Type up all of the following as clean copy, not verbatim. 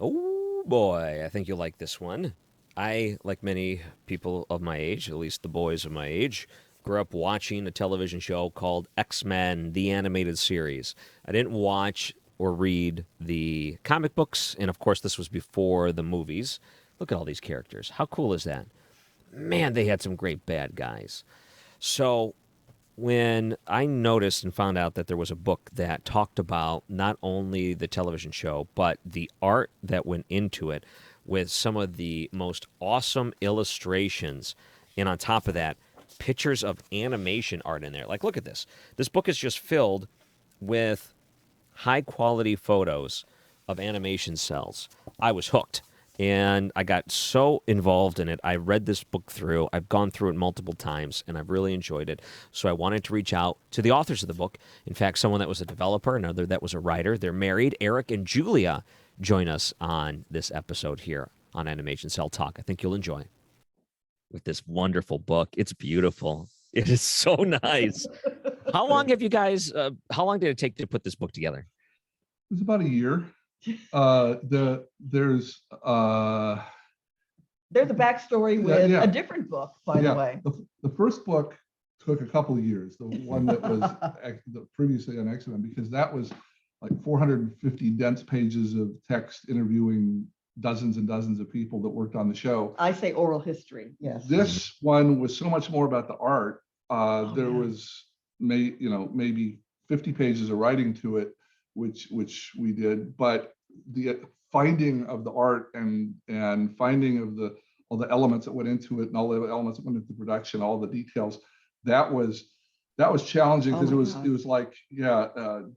Oh boy, I think you'll like this one. I, like many people of my age, at least the boys of my age, grew up watching a television show called X-Men, the animated series. I didn't watch or read the comic books, and of course, this was before the movies. Look at all these characters. How cool is that? Man, they had some great bad guys. So when I noticed and found out that there was a book that talked about not only the television show, but the art that went into it with some of the most awesome illustrations. And on top of that, pictures of animation art in there. Like, look at this. This book is just filled with high quality photos of animation cells. I was hooked. And I got so involved in it. I read this book through. I've gone through it multiple times, and I've really enjoyed it. So I wanted to reach out to the authors of the book. In fact, someone that was a developer, another that was a writer. They're married. Eric and Julia join us on this episode here on Animation Cell Talk. I think you'll enjoy with this wonderful book. It's beautiful. It is so nice. How long have you guys? How long did it take to put this book together? It was about a year. There's There's a backstory with yeah. a different book, by the way. The first book took a couple of years, the one that was previously on X-Men, because that was like 450 dense pages of text interviewing dozens and dozens of people that worked on the show. I say oral history, yes. This one was so much more about the art. There was maybe 50 pages of writing to it, which we did, but the finding of the art and finding of all the elements that went into it and all the elements that went into production, all the details, that was challenging, because it was like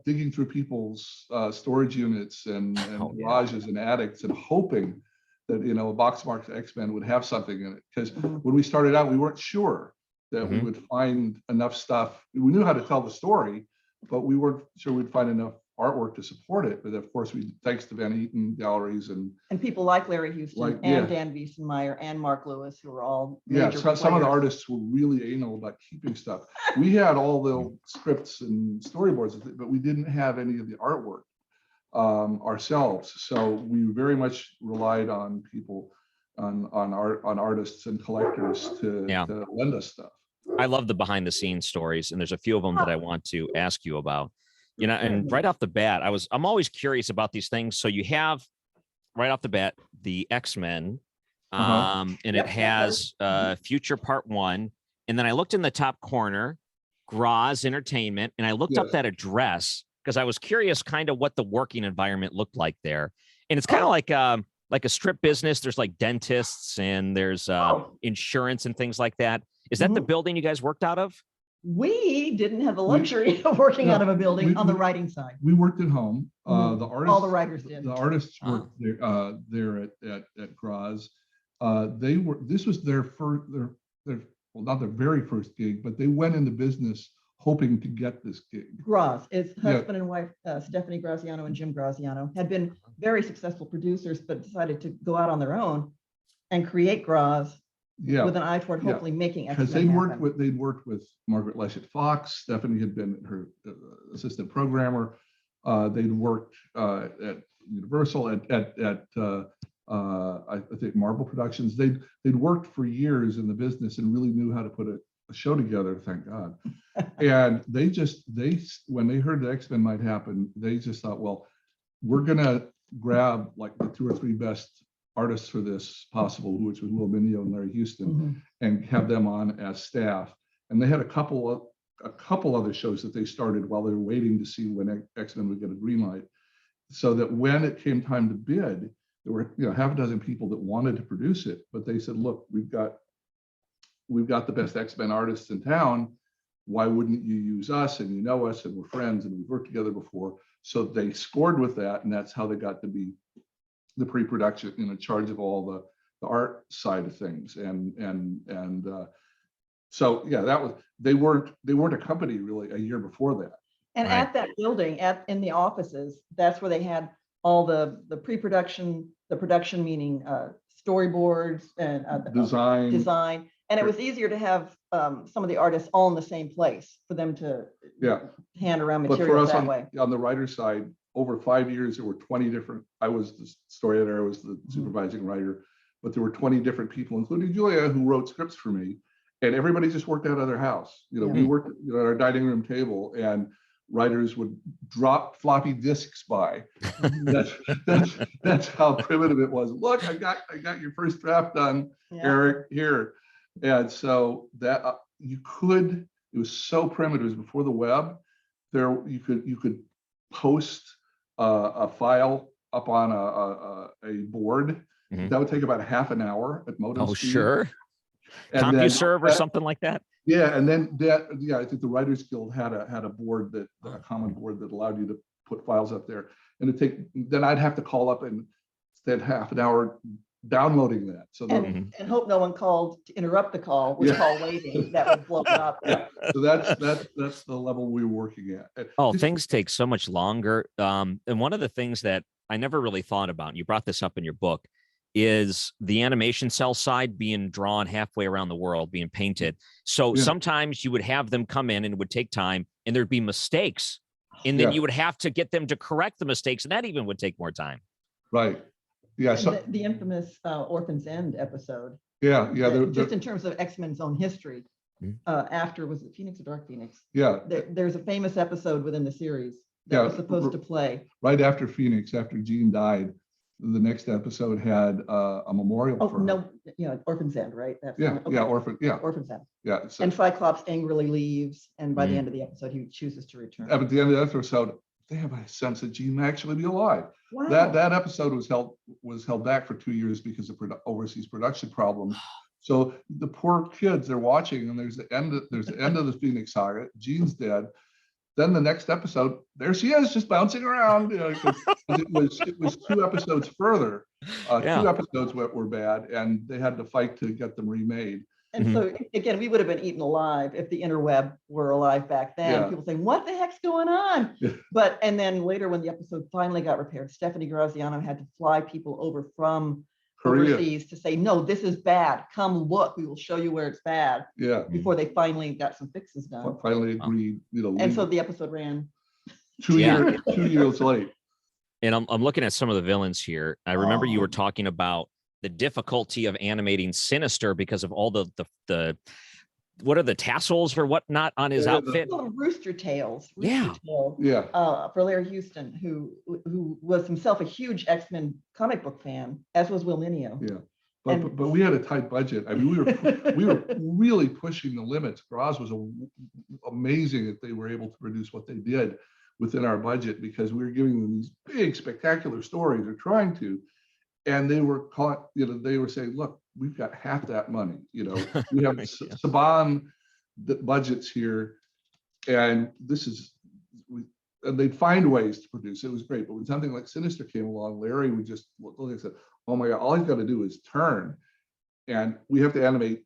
digging through people's storage units and garages and attics and hoping that a box marked X-Men would have something in it, because when we started out we weren't sure that we would find enough stuff. We knew how to tell the story, but we weren't sure we'd find enough artwork to support it. But of course, thanks to Van Eaton Galleries and people like Larry Houston and Dan Wiesenmeyer and Mark Lewis, who were all some of the artists were really anal about keeping stuff. We had all the scripts and storyboards, but we didn't have any of the artwork ourselves. So we very much relied on people, on artists and collectors to lend us stuff. I love the behind the scenes stories, and there's a few of them that I want to ask you about. And right off the bat, I'm always curious about these things. So you have right off the bat the X-Men, and it has Future Part 1, and then I looked in the top corner, Graz Entertainment, and I looked up that address because I was curious kind of what the working environment looked like there. And it's kind of like a strip business. There's like dentists and there's insurance and things like that. Is that the building you guys worked out of? We didn't have the luxury of working out of a building on the writing side. We worked at home. All the writers did. The artists worked there at Graz. This was their first, well, not their very first gig, but they went into business hoping to get this gig. Graz, its husband and wife, Stephanie Graziano and Jim Graziano, had been very successful producers, but decided to go out on their own and create Graz. With an eye toward hopefully making X-Men happen. Because they'd worked with Margaret Leshett Fox. Stephanie had been her assistant programmer. They'd worked at Universal, at I think Marvel Productions. They'd worked for years in the business and really knew how to put a show together. Thank God. And they when they heard that X-Men might happen, they just thought, well, we're gonna grab like the 2 or 3 best artists for this possible, which was Will Mineo and Larry Houston, and have them on as staff. And they had a couple other shows that they started while they were waiting to see when X-Men would get a green light, so that when it came time to bid, there were half a dozen people that wanted to produce it, but they said, look, we've got the best X-Men artists in town. Why wouldn't you use us? And us, and we're friends, and we've worked together before. So they scored with that, and that's how they got to be the pre-production, in charge of all the art side of things. So that was, they weren't a company really a year before that. And at that building, in the offices, that's where they had all the pre-production, the production, meaning storyboards and design. And it was easier to have some of the artists all in the same place for them to hand around materials that way. On the writer's side, over 5 years, there were 20 different, I was the story editor, I was the supervising writer, but there were 20 different people, including Julia, who wrote scripts for me. And everybody just worked out of their house. You know, we worked at our dining room table, and writers would drop floppy disks by. That's how primitive it was. Look, I got your first draft done, Eric, here. And so that you could, it was so primitive. It was before the web. There you could post a file up on a board. That would take about a half an hour at modem speed. Sure. And CompuServe or something like that. Yeah, and then I think the Writers Guild had a board that a common board that allowed you to put files up there, and then I'd have to call up and spend half an hour downloading that. So and hope no one called to interrupt the call with call waiting. That would blow it up. Yeah, so that's the level we were working at. Things take so much longer. And one of the things that I never really thought about, and you brought this up in your book, is the animation cell side being drawn halfway around the world, being painted. So sometimes you would have them come in and it would take time and there'd be mistakes. And then you would have to get them to correct the mistakes. And that even would take more time. Right. Yeah. So the infamous Orphan's End episode. Yeah. Just in terms of X-Men's own history, after, was it Phoenix or Dark Phoenix? Yeah. There's a famous episode within the series that was supposed to play. Right after Phoenix, after Jean died, the next episode had a memorial for her. Orphan's End, right? Orphan's End. Yeah. So, and Cyclops angrily leaves, and by the end of the episode, he chooses to return. At the end of the episode, they have a sense that Jean may actually be alive. Wow. That episode was held back for 2 years because of overseas production problems. So the poor kids, they're watching, and there's the end of the Phoenix saga. Jean's dead. Then the next episode, there she is, just bouncing around. You know, it was 2 episodes further. 2 episodes were bad, and they had to fight to get them remade. And so again, we would have been eaten alive if the interweb were alive back then. People saying, "What the heck's going on?" And then later, when the episode finally got repaired, Stephanie Graziano had to fly people over from Korea overseas to say, "No, this is bad. Come look. We will show you where it's bad." Yeah. Before they finally got some fixes done. Finally agreed. And so the episode ran 2 years late. And I'm looking at some of the villains here. I remember you were talking about the difficulty of animating Sinister because of all the what are the tassels or whatnot on his outfit? Rooster tails. For Larry Houston, who was himself a huge X-Men comic book fan, as was Will Mineo. Yeah. But we had a tight budget. I mean, we were really pushing the limits. Graz was amazing that they were able to produce what they did within our budget, because we were giving them these big, spectacular stories. They're trying to, and they were caught. You know, they were saying, "Look, we've got half that money. You know, we have Saban budgets here, and this is." And they'd find ways to produce it. It was great. But when something like Sinister came along, Larry would just look and said, "Oh my God, all he's got to do is turn." And we have to animate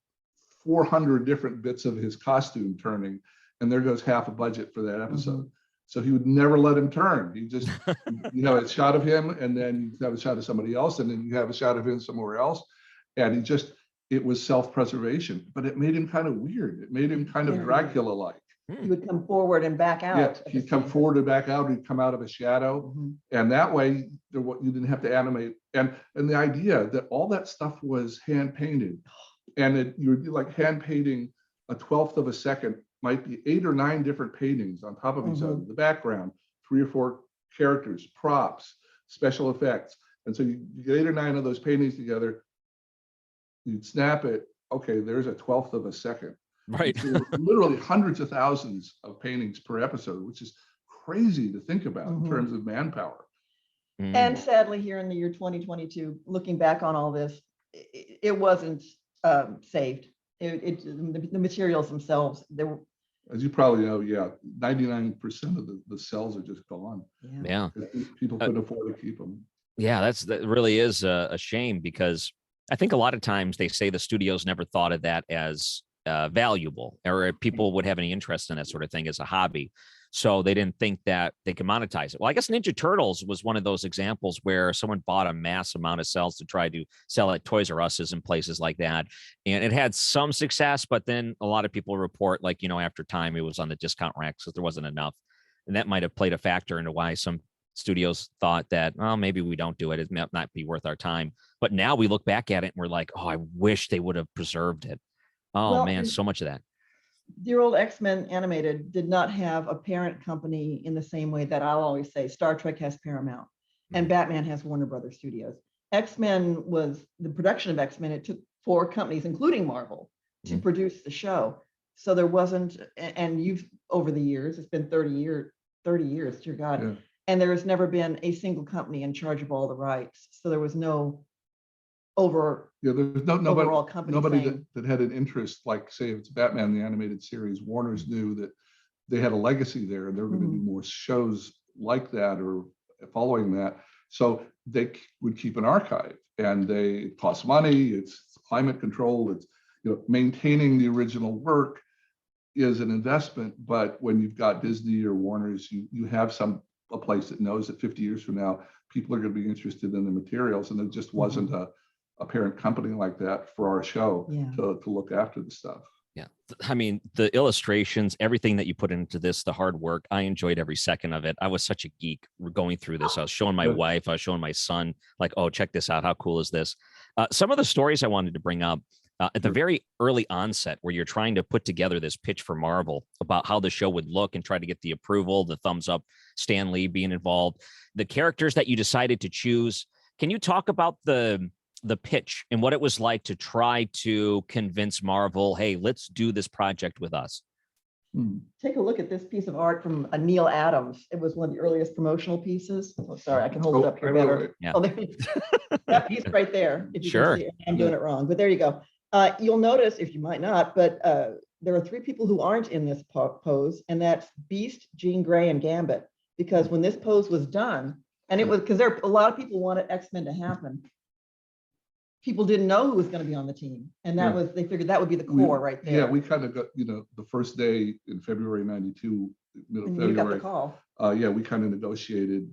400 different bits of his costume turning. And there goes half a budget for that episode. So he would never let him turn. He just, a shot of him, and then you have a shot of somebody else, and then you have a shot of him somewhere else. And it was self-preservation, but it made him kind of weird. It made him kind of Dracula-like. He would come forward and back out. Yeah, he'd come forward and back out. He'd come out of a shadow, and that way you didn't have to animate. And the idea that all that stuff was hand painted, and you would be like hand painting a 1/12 of a second, might be 8 or 9 different paintings on top of each other. The background, 3 or 4 characters, props, special effects, and so you get 8 or 9 of those paintings together. You'd snap it. Okay, there's a 1/12 of a second. Right. So literally hundreds of thousands of paintings per episode, which is crazy to think about in terms of manpower. And sadly, here in the year 2022, looking back on all this, it wasn't saved. The materials themselves, they were. As you probably know, 99% of the cells are just gone. Yeah. People couldn't afford to keep them. Yeah, that really is a shame, because I think a lot of times they say the studios never thought of that as valuable, or people would have any interest in that sort of thing as a hobby. So they didn't think that they could monetize it. Well, I guess Ninja Turtles was one of those examples where someone bought a mass amount of cells to try to sell at Toys R Us's and places like that. And it had some success, but then a lot of people report, after time, it was on the discount racks because there wasn't enough. And that might have played a factor into why some studios thought that, oh, maybe we don't do it. It might not be worth our time. But now we look back at it and we're like, oh, I wish they would have preserved it. Oh Well, man, so much of that. the old X-Men animated did not have a parent company in the same way that I'll always say Star Trek has Paramount and Batman has Warner Brothers Studios. X-Men was the production of X-Men. It took 4 companies, including Marvel, to produce the show. So there wasn't, and you've over the years, it's been 30 years, dear God. Yeah. And there has never been a single company in charge of all the rights. So there was no there's nobody that had an interest, like say if it's Batman the animated series, Warner's knew that they had a legacy there and they were going to do more shows like that or following that. So they would keep an archive, and it costs money, it's climate control, it's maintaining the original work is an investment. But when you've got Disney or Warner's, you have a place that knows that 50 years from now people are going to be interested in the materials, and there just wasn't a parent company like that for our show to look after the stuff. Yeah. I mean, the illustrations, everything that you put into this, the hard work, I enjoyed every second of it. I was such a geek going through this. I was showing my wife, I was showing my son, like, oh, check this out. How cool is this? Some of the stories I wanted to bring up at the very early onset, where you're trying to put together this pitch for Marvel about how the show would look and try to get the approval, the thumbs up, Stan Lee being involved, the characters that you decided to choose. Can you talk about the pitch and what it was like to try to convince Marvel, hey, let's do this project with us? Take a look at this piece of art from Neil Adams. It was one of the earliest promotional pieces. Oh, sorry, I can hold it up here better. Yeah. Oh, that piece right there. If you can see it, I'm doing it wrong, but there you go. You'll notice, if you might not, but there are 3 people who aren't in this pose, and that's Beast, Jean Grey, and Gambit. Because when this pose was done, and it was because a lot of people wanted X-Men to happen, people didn't know who was going to be on the team, and they figured that would be the core right there. Yeah, we kind of got the first day in February '92, middle of February. You got the call. We kind of negotiated.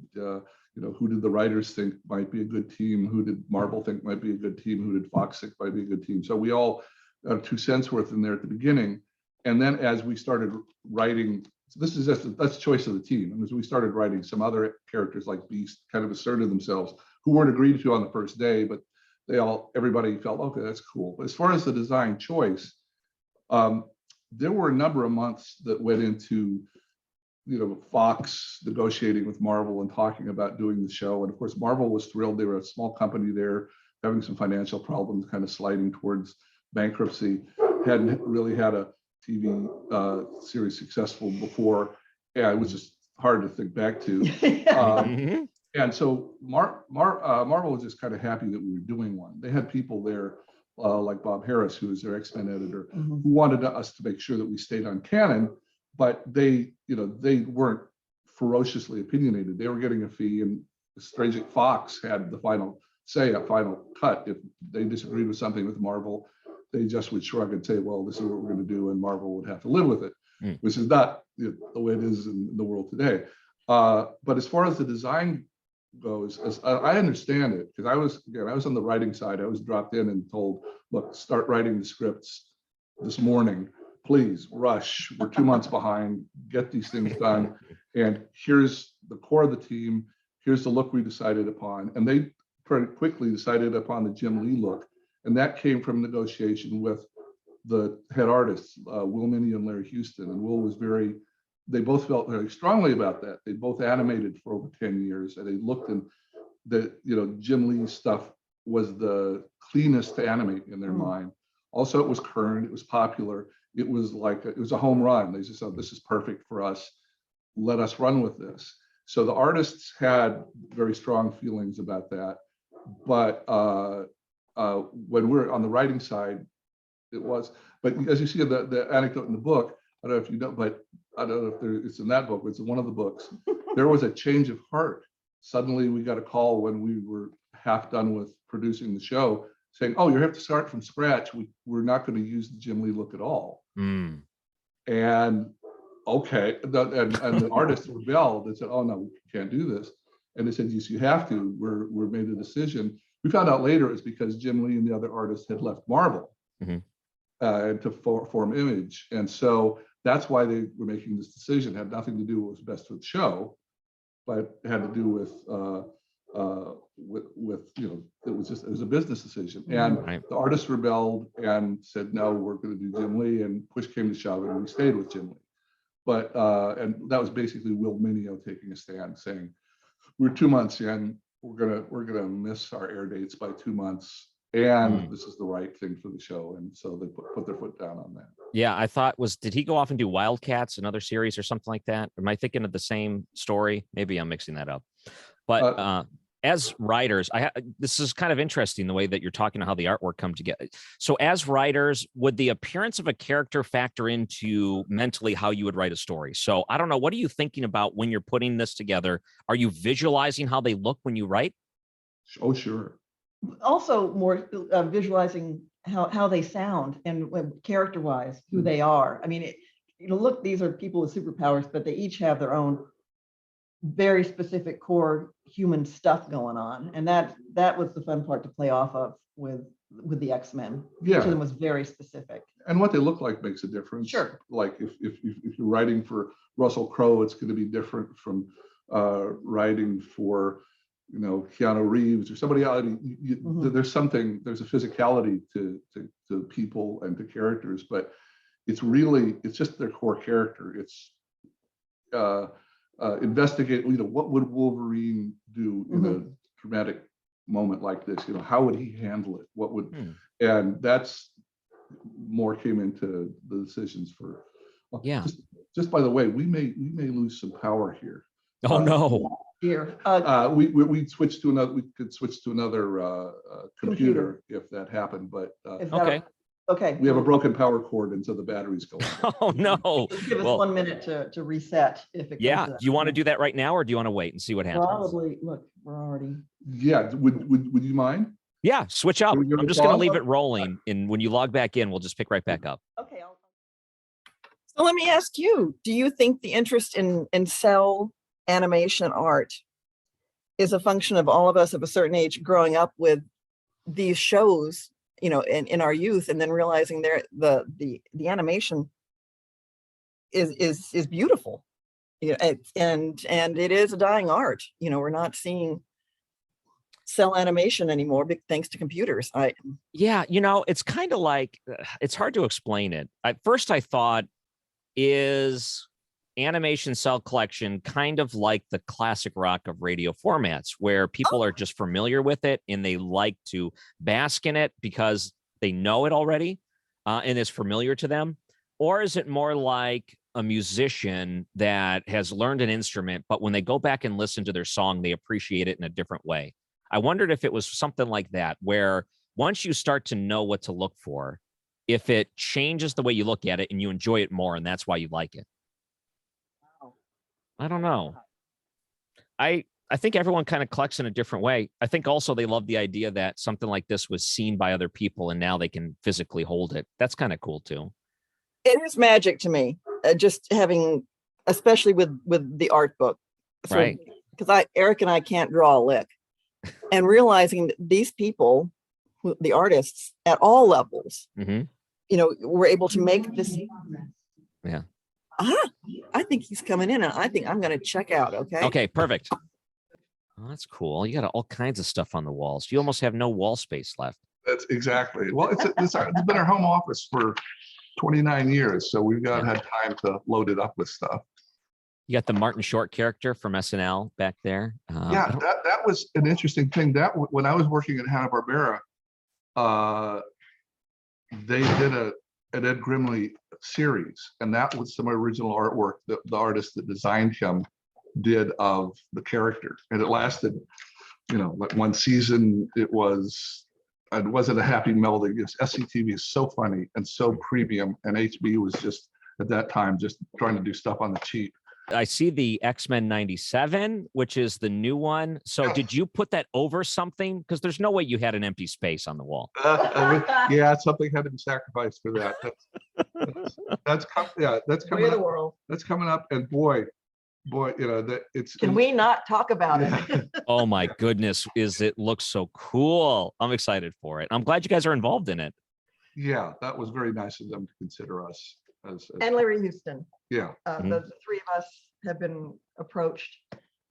Who did the writers think might be a good team? Who did Marvel think might be a good team? Who did Fox think might be a good team? So we all got 2 cents worth in there at the beginning, and then as we started writing, that's choice of the team. And as we started writing, some other characters like Beast kind of asserted themselves, who weren't agreed to on the first day, but everybody felt, okay, that's cool. But as far as the design choice, there were a number of months that went into, Fox negotiating with Marvel and talking about doing the show. And of course, Marvel was thrilled. They were a small company there, having some financial problems, kind of sliding towards bankruptcy. Hadn't really had a TV series successful before. Yeah, it was just hard to think back to. And so Marvel was just kind of happy that we were doing one. They had people there like Bob Harris, who was their X-Men editor, who wanted us to make sure that we stayed on canon, but they weren't ferociously opinionated. They were getting a fee, and strangely, Fox had the final say, a final cut. If they disagreed with something with Marvel, they just would shrug and say, well, this is what we're going to do, and Marvel would have to live with it, which is not the way it is in the world today. But as far as the design goes, as I understand it, because I was on the writing side. I was dropped in and told, look, start writing the scripts this morning, please rush, we're 2 months behind, get these things done, and here's the core of the team, here's the look we decided upon. And they pretty quickly decided upon the Jim Lee look, and that came from negotiation with the head artists, Will Minnie and Larry Houston. And Will was they both felt very strongly about that. They both animated for over 10 years, and they looked, and Jim Lee's stuff was the cleanest to animate in their mind. Also, it was current, it was popular. It was a home run. They just said, this is perfect for us. Let us run with this. So the artists had very strong feelings about that. But when we're on the writing side, it was, but as you see the anecdote in the book, I don't know if you know, but I don't know if it's in that book, but it's in one of the books. There was a change of heart. Suddenly we got a call when we were half done with producing the show saying, oh, you have to start from scratch. We're not going to use the Jim Lee look at all. And okay, and the artists rebelled and said, oh no, we can't do this. And they said, yes, you have to. We're made a decision. We found out later it's because Jim Lee and the other artists had left Marvel to form Image. And so that's why they were making this decision. It had nothing to do with what's best for the show. but it had to do with it was a business decision, and Right. the artists rebelled and said, no, we're going to do Jim Lee, and push came to shove, and we stayed with Jim Lee. But and that was basically Will Mineo taking a stand, saying, we're 2 months in, we're gonna miss our air dates by 2 months, and this is the right thing for the show, and so they put their foot down on that. Yeah, I thought did he go off and do Wildcats, another series or something like that? Am I thinking of the same story? Maybe I'm mixing that up. But as writers, this is kind of interesting the way that you're talking about how the artwork come together. So as writers, would the appearance of a character factor into mentally how you would write a story? So I don't know, what are you thinking about when you're putting this together? Are you visualizing how they look when you write? Oh, sure. Also more visualizing how they sound and character-wise, who they are. I mean, look, these are people with superpowers, but they each have their own very specific core human stuff going on, and that was the fun part to play off of with the X-Men. Yeah. Each of them was very specific, and what they look like makes a difference. Sure. Like if you're writing for Russell Crowe, it's going to be different from writing for Keanu Reeves or somebody else. There's a physicality to people and to characters, but it's just their core character. It's investigate, what would Wolverine do in a dramatic moment like this? How would he handle it? What would, and that's more came into the decisions for. Yeah. Just by the way, we may lose some power here. Oh no. Here. We switch to another. We could switch to another computer if that happened, but Okay. Okay. We have a broken power cord, and so the batteries go out. Oh no. Just give us 1 minute to reset if it Yeah. comes to Do you want to do that right now, or do you want to wait and see what happens? Probably. Look, we're already. Yeah. Would you mind? Yeah. Switch up. Can we give I'm it just going to pause? leave it rolling, and when you log back in, we'll just pick right back up. Okay. So let me ask you, do you think the interest in cell animation art is a function of all of us of a certain age growing up with these shows, in our youth, and then realizing the animation is beautiful, and it is a dying art. We're not seeing cell animation anymore, thanks to computers. Yeah, it's kind of like, it's hard to explain it. At first I thought, is animation cell collection kind of like the classic rock of radio formats, where people are just familiar with it and they like to bask in it because they know it already and it's familiar to them? Or is it more like a musician that has learned an instrument, but when they go back and listen to their song, they appreciate it in a different way? I wondered if it was something like that, where once you start to know what to look for, if it changes the way you look at it and you enjoy it more, and that's why you like it. I don't know. I think everyone kind of collects in a different way. I think also they love the idea that something like this was seen by other people and now they can physically hold it. That's kind of cool too. It is magic to me, just having, especially with the art book. So, right. Because Eric and I can't draw a lick, and realizing that these people, the artists at all levels, were able to make this. Yeah. I think he's coming in, and I think I'm going to check out. Okay, perfect. Oh, that's cool. You got all kinds of stuff on the walls. You almost have no wall space left. That's exactly. Well, it's been our home office for 29 years, so we've had time to load it up with stuff. You got the Martin Short character from SNL back there. Yeah, that was an interesting thing. That when I was working at Hanna-Barbera, they did an Ed Grimley series, and that was some original artwork that the artist that designed him did of the character, and it lasted, like one season. It wasn't a happy melding. SCTV is so funny and so premium, and HB was just at that time just trying to do stuff on the cheap. I see the X-Men 97, which is the new one. So did you put that over something? Because there's no way you had an empty space on the wall. Yeah, something had to be sacrificed for that. That's coming up. World. That's coming up, and boy, it's. Can we not talk about it? Oh my goodness, it looks so cool. I'm excited for it. I'm glad you guys are involved in it. Yeah, that was very nice of them to consider us. And Larry Houston. Yeah. The three of us have been approached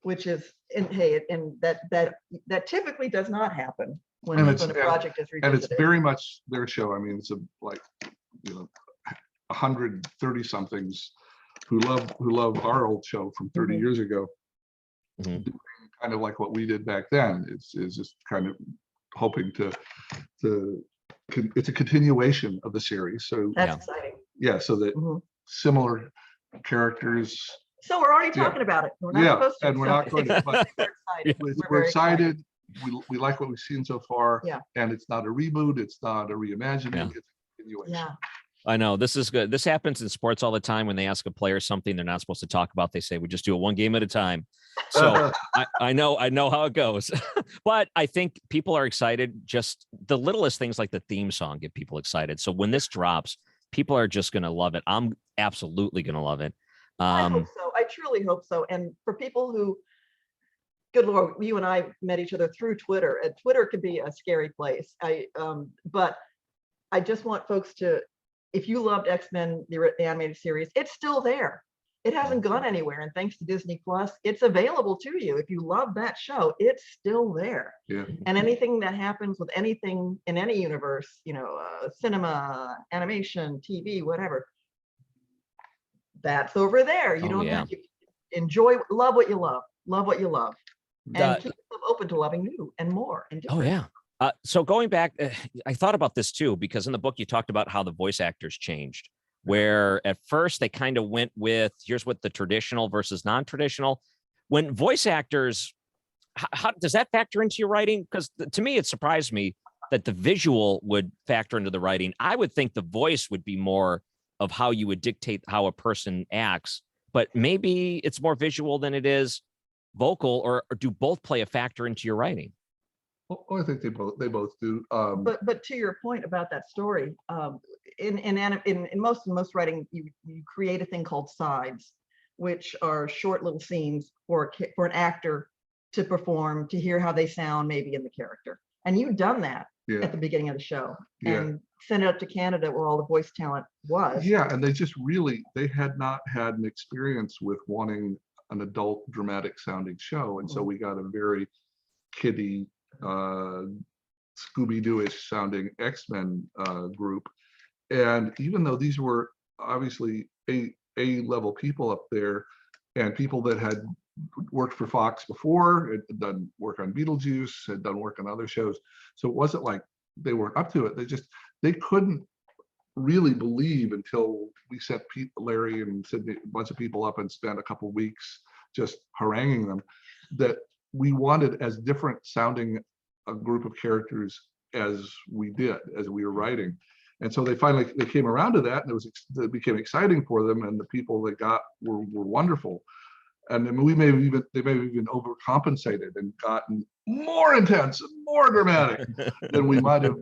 which is, and hey, and that typically does not happen when, And when a project is and it's revisited. very much their show. I mean, it's like, 130 somethings who love our old show from 30 Mhm. years ago, Mhm. doing kind of like what we did back then. It's just kind of hoping it's a continuation of the series. So That's Yeah. exciting. yeah, so that Mhm. similar characters. So we're already Yeah. talking about it. We're not Yeah, supposed to. and we're so not going to, but we're excited. we're very excited. We like what we've seen so far. Yeah. And it's not a reboot. It's not a reimagining. Yeah. It's a continuation. Yeah. I know this is good. This happens in sports all the time when they ask a player something they're not supposed to talk about. They say, we just do it one game at a time. So I know how it goes. But I think people are excited. Just the littlest things like the theme song get people excited. So when this drops, people are just going to love it. I'm absolutely going to love it. I hope so. I truly hope so. And for people who, good Lord, you and I met each other through Twitter, and Twitter can be a scary place. But I just want folks to, if you loved X-Men, the animated series, it's still there. It hasn't gone anywhere. And thanks to Disney Plus, it's available to you. If you love that show, it's still there. Yeah. And anything that happens with anything in any universe, cinema, animation, TV, whatever, that's over there. You Oh, don't yeah. have to love what you love what you love, and The- keep yourself open to loving new and more and Oh, different. yeah. So going back, I thought about this too, because in the book you talked about how the voice actors changed, where at first they kind of went with, here's what the traditional versus non-traditional. When voice actors, how does that factor into your writing? Because to me, it surprised me that the visual would factor into the writing. I would think the voice would be more of how you would dictate how a person acts, but maybe it's more visual than it is vocal, or do both play a factor into your writing? Oh, I think they both do. But to your point about that story, in most writing, you create a thing called sides, which are short little scenes for an actor to perform, to hear how they sound maybe in the character. And you've done that Yeah. at the beginning of the show, Yeah. and sent it up to Canada where all the voice talent was. Yeah, and they had not had an experience with wanting an adult dramatic sounding show. And so we got a very kiddie, Scooby-Doo-ish sounding X-Men group. And even though these were obviously A-level people up there, and people that had worked for Fox before, had done work on Beetlejuice, had done work on other shows. So it wasn't like they weren't up to it. They couldn't really believe until we set Larry and Sydney, a bunch of people up and spent a couple weeks just haranguing them, that we wanted as different sounding a group of characters as we did, as we were writing. And so they came around to that, and it became exciting for them, and the people that were wonderful. And then they may have even overcompensated and gotten more intense and more dramatic than we might have,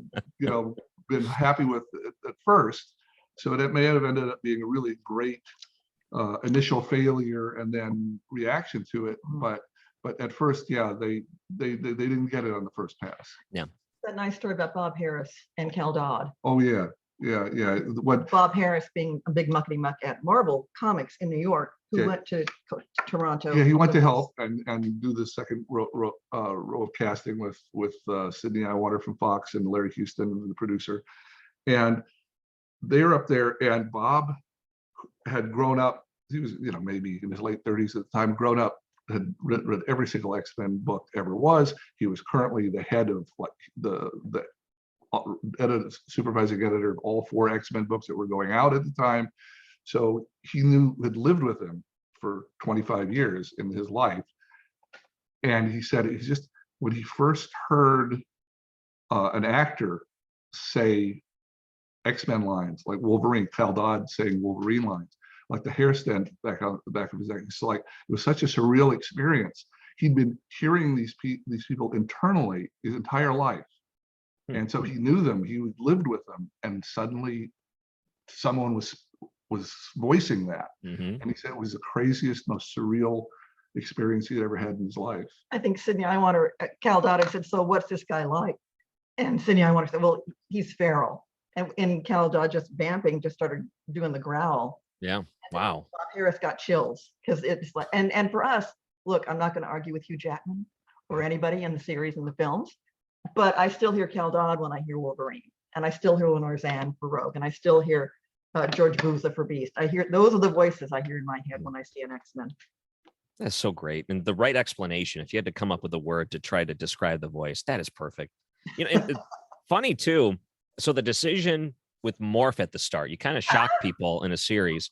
been happy with at first. So that may have ended up being a really great initial failure and then reaction to it. But at first, yeah, they didn't get it on the first pass. Yeah. That nice story about Bob Harris and Cal Dodd. Oh yeah. What Bob Harris being a big muckety muck at Marvel Comics in New York, who went to Toronto. Yeah, he went to help and do the second row of casting with Sydney Iwater from Fox and Larry Houston, the producer. And they were up there, and Bob had grown up. He was, maybe in his late 30s at the time, grown up, had read every single X-Men book ever was. He was currently the head of like the supervising editor of all 4 X-Men books that were going out at the time. So he had lived with him for 25 years in his life. And he said, when he first heard an actor say X-Men lines, like Wolverine, Cal Dodd saying Wolverine lines, like the hair stand back on the back of his neck. So like, it was such a surreal experience. He'd been hearing these people internally his entire life. And so he knew them, he lived with them, and suddenly someone was voicing that. And he said it was the craziest, most surreal experience he'd ever had in his life. I think Sydney Iwater, Cal Dodd said, "So what's this guy like?" And Sydney Iwater said, "Well, he's feral." And Cal Dodd, just vamping, just started doing the growl. Yeah. Wow. Bob Harris got chills, because it's like, and for us, look, I'm not going to argue with Hugh Jackman or anybody in the series and the films, but I still hear Cal Dodd when I hear Wolverine, and I still hear Lenore Zann for Rogue, and I still hear George Buza for Beast. I hear, those are the voices I hear in my head when I see an X-Men. That's so great. And the right explanation, if you had to come up with a word to try to describe the voice, that is perfect. You know, and funny too. So the decision with Morph at the start, you kind of shock people in a series.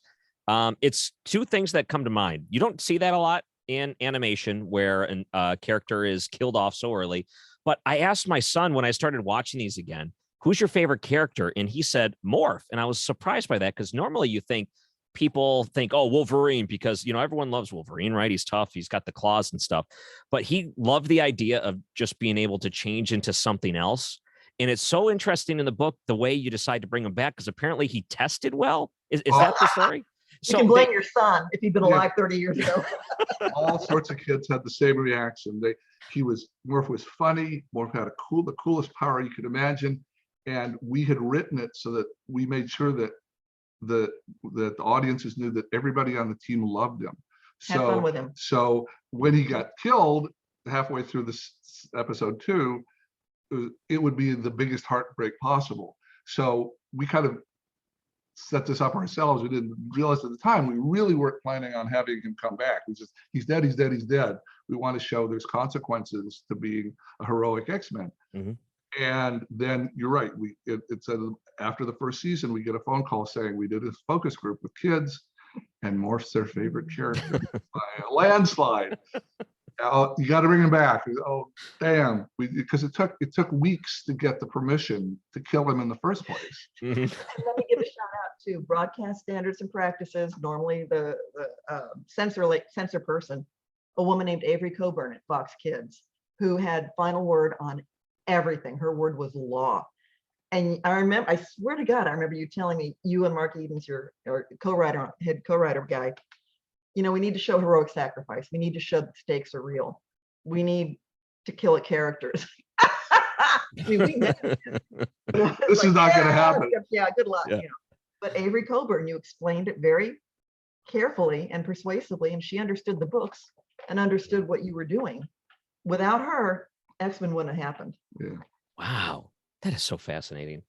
It's two things that come to mind. You don't see that a lot in animation where a character is killed off so early. But I asked my son when I started watching these again, who's your favorite character? And he said Morph. And I was surprised by that because normally you think, people think, oh, Wolverine, because, you know, everyone loves Wolverine, right? He's tough. He's got the claws and stuff. But he loved the idea of just being able to change into something else. And it's so interesting in the book, the way you decide to bring him back, because apparently he tested well. Is that the story? You can blame your son if he'd been alive 30 years ago. All sorts of kids had the same reaction. Morph was funny. Morph had the coolest power you could imagine. And we had written it so that we made sure that the audiences knew that everybody on the team loved him. Had fun with him. So when he got killed halfway through this episode 2, it would be the biggest heartbreak possible. So we kind of set this up ourselves. We didn't realize at the time, we really weren't planning on having him come back. We just, he's dead, he's dead, he's dead. We want to show there's consequences to being a heroic X-Men. Mm-hmm. And then you're right. It said after the first season, we get a phone call saying we did a focus group with kids, and Morph's their favorite character by a landslide. You got to bring him back. Oh, damn! Because it took weeks to get the permission to kill him in the first place. Mm-hmm. Let me give a shout out to broadcast standards and practices. Normally, the censor person, a woman named Avery Coburn at Fox Kids, who had final word on everything. Her word was law. And I swear to God, I remember you telling me, you and Mark Edens, your head co-writer guy, you know, we need to show heroic sacrifice. We need to show that stakes are real. We need to kill a character. I mean, this is not going to happen. Yeah, good luck. Yeah. You know. But Avery Coburn, you explained it very carefully and persuasively, and she understood the books and understood what you were doing. Without her, X-Men wouldn't have happened. Yeah. Wow, that is so fascinating.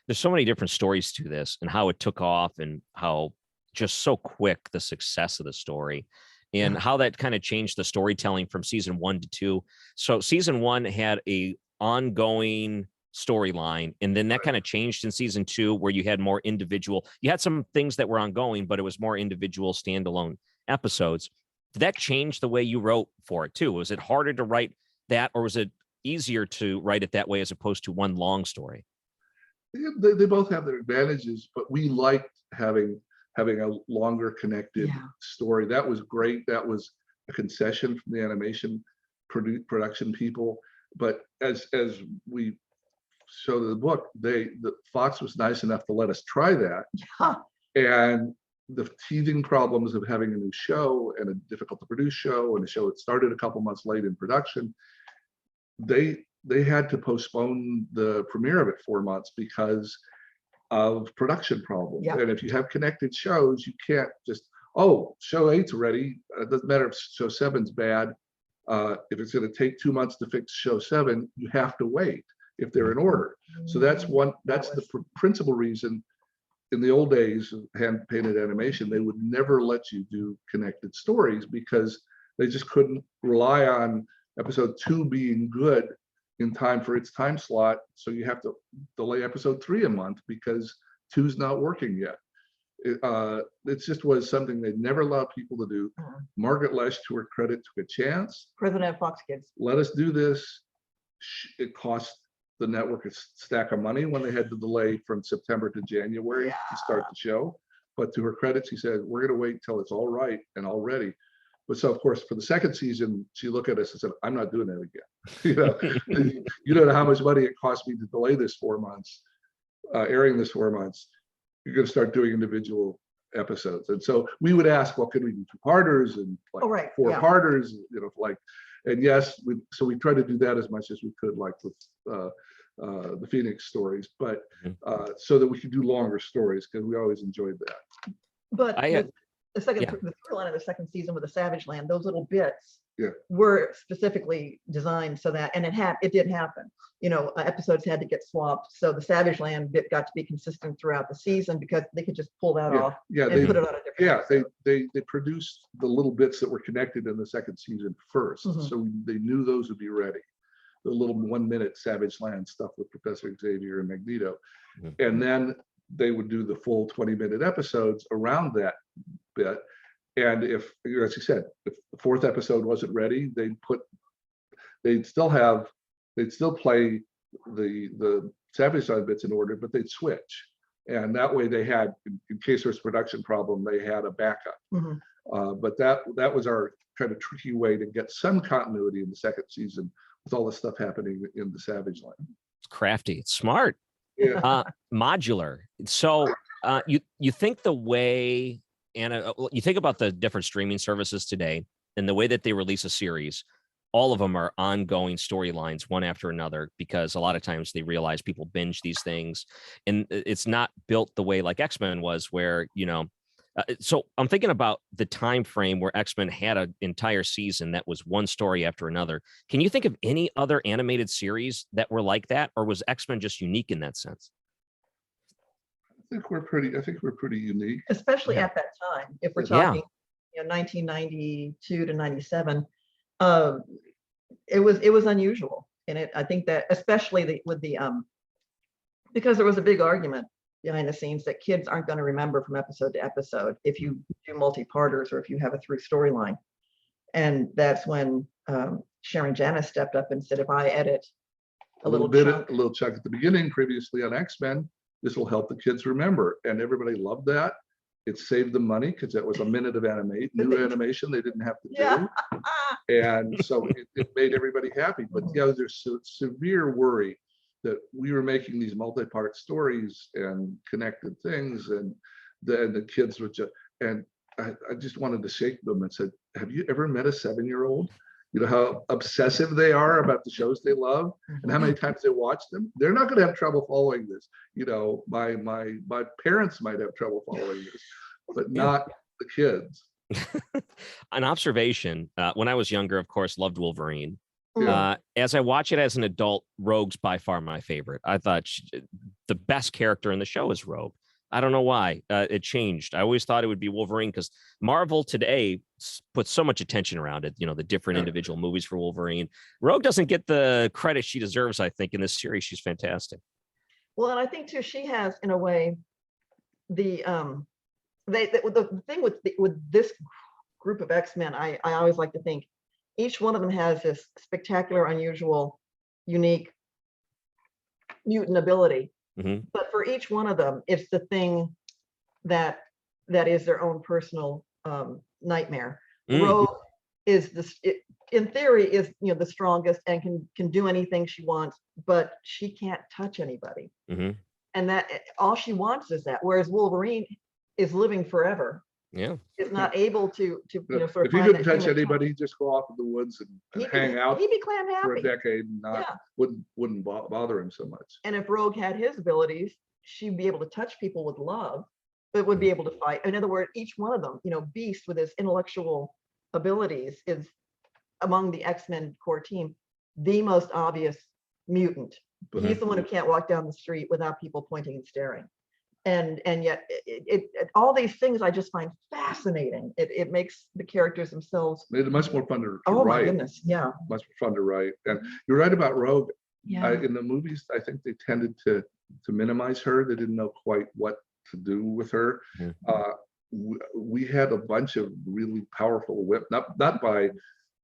There's so many different stories to this and how it took off and how just so quick the success of the story and how that kind of changed the storytelling from season 1 to 2. So season 1 had a ongoing storyline, and then that kind of changed in season 2 where you had more individual, you had some things that were ongoing, but it was more individual standalone episodes. Did that change the way you wrote for it too? Was it harder to write that, or was it easier to write it that way as opposed to one long story? They both have their advantages, but we liked having a longer connected story. That was great. That was a concession from the animation production people. But as we show the book, the Fox was nice enough to let us try that. Yeah. And the teething problems of having a new show and a difficult to produce show and a show that started a couple months late in production, they had to postpone the premiere of it 4 months because of production problems. Yep. And if you have connected shows, you can't just, oh, show 8's ready. It doesn't matter if show 7's bad. If it's going to take 2 months to fix show 7, you have to wait if they're in order. So that's the principal reason. In the old days of hand-painted animation, they would never let you do connected stories because they just couldn't rely on episode 2 being good in time for its time slot. So you have to delay episode 3 a month because 2's not working yet. It just was something they never allowed people to do. Margaret Lesh, to her credit, took a chance. President of Fox Kids. Let us do this. It cost the network a stack of money when they had to delay from September to January to start the show. But to her credit, she said, we're going to wait till it's all right and all ready. But so, of course, for the second season, she looked at us and said, I'm not doing that again. You know how much money it cost me to delay this 4 months, airing this 4 months. You're going to start doing individual episodes. And so we would ask, well, could we do 2-parters and like 4-parters, you know, like, and yes, so we tried to do that as much as we could, like with the Phoenix stories, but so that we could do longer stories because we always enjoyed that. But the Yeah. storyline of the second season with the Savage Land, those little bits Yeah. were specifically designed so that, and it did happen. Episodes had to get swapped, so the Savage Land bit got to be consistent throughout the season because they could just pull that off Yeah, and put it on a different episode. they produced the little bits that were connected in the second season 1st, Mhm. so they knew those would be ready. The little 1-minute Savage Land stuff with Professor Xavier and Magneto, Mhm. and then they would do the full 20-minute episodes around that bit. And if, as you said, if the 4th episode wasn't ready, they'd still play the Savage Land bits in order, but they'd switch. And that way they had, in case there was a production problem, they had a backup. Mhm. But that was our kind of tricky way to get some continuity in the second season with all the stuff happening in the Savage Land. It's crafty. It's smart. Yeah. Modular. So you think the way, Anna, you think about the different streaming services today and the way that they release a series, all of them are ongoing storylines one after another, because a lot of times they realize people binge these things, and it's not built the way like X-Men was, where, so I'm thinking about the time frame where X-Men had an entire season that was one story after another. Can you think of any other animated series that were like that, or was X-Men just unique in that sense? I think we're pretty unique. Especially Yeah. at that time, if we're Yeah. talking 1992 to 97. It was unusual, and I think that especially because there was a big argument behind the scenes that kids aren't going to remember from episode to episode if you do multi-parters or if you have a through storyline. And that's when Sharon Janis stepped up and said, if I edit a little chunk at the beginning previously on X-Men, this will help the kids remember. And everybody loved that. It saved them money because that was a minute of new animation they didn't have to do. Yeah. And so it made everybody happy. But yeah, there's severe worry that we were making these multi-part stories and connected things, and then the kids would just, and I just wanted to shake them and said, have you ever met a 7-year-old? You know how obsessive they are about the shows they love and how many times they watch them. They're not going to have trouble following this. My parents might have trouble following this, but not the kids. An observation, when I was younger, of course, loved Wolverine. Yeah. As I watch it as an adult, Rogue's by far my favorite. I thought the best character in the show is Rogue. I don't know why it changed. I always thought it would be Wolverine because Marvel today puts so much attention around it. The different individual movies for Wolverine. Rogue doesn't get the credit she deserves. I think in this series, she's fantastic. Well, and I think too, she has, in a way, the thing with this group of X-Men, I always like to think each one of them has this spectacular, unusual, unique mutant ability. Mm-hmm. But for each one of them, it's the thing that is their own personal nightmare. Rogue is in theory is the strongest and can do anything she wants, but she can't touch anybody. Mm-hmm. And that all she wants is that. Whereas Wolverine is living forever. Yeah, is not able to sort of. If he couldn't touch anybody, just go off in the woods and hang out. He'd be clam happy for a decade and wouldn't bother him so much. And if Rogue had his abilities, she'd be able to touch people with love, but would be able to fight. In other words, each one of them, Beast with his intellectual abilities is among the X-Men core team the most obvious mutant. He's the one who can't walk down the street without people pointing and staring. And yet it all these things I just find fascinating. It makes the characters themselves made it much more fun to write. Oh my goodness, yeah. Much more fun to write. And you're right about Rogue. Yeah. In the movies, I think they tended to minimize her. They didn't know quite what to do with her. We had a bunch of really powerful not by,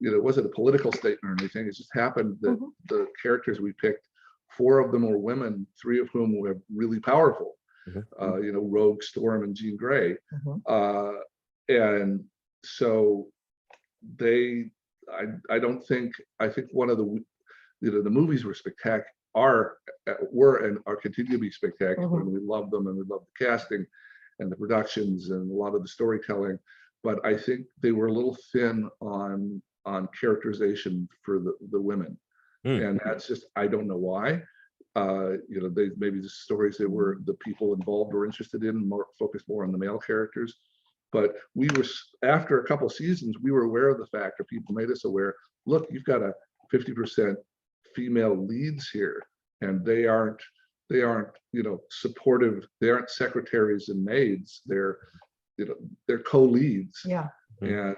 it wasn't a political statement or anything. It just happened that the characters we picked, 4 of them were women, 3 of whom were really powerful. Rogue, Storm, and Jean Grey. And so I think one of the movies were spectacular, were and are continue to be spectacular. And we love them, and we love the casting and the productions and a lot of the storytelling. But I think they were a little thin on characterization for the women. And that's just, I don't know why. Maybe the stories the people involved were interested in focused more on the male characters, But after a couple of seasons, we were aware of the fact, or people made us aware, look, you've got a 50% female leads here, and they aren't, supportive. They aren't secretaries and maids. They're co-leads. Yeah. And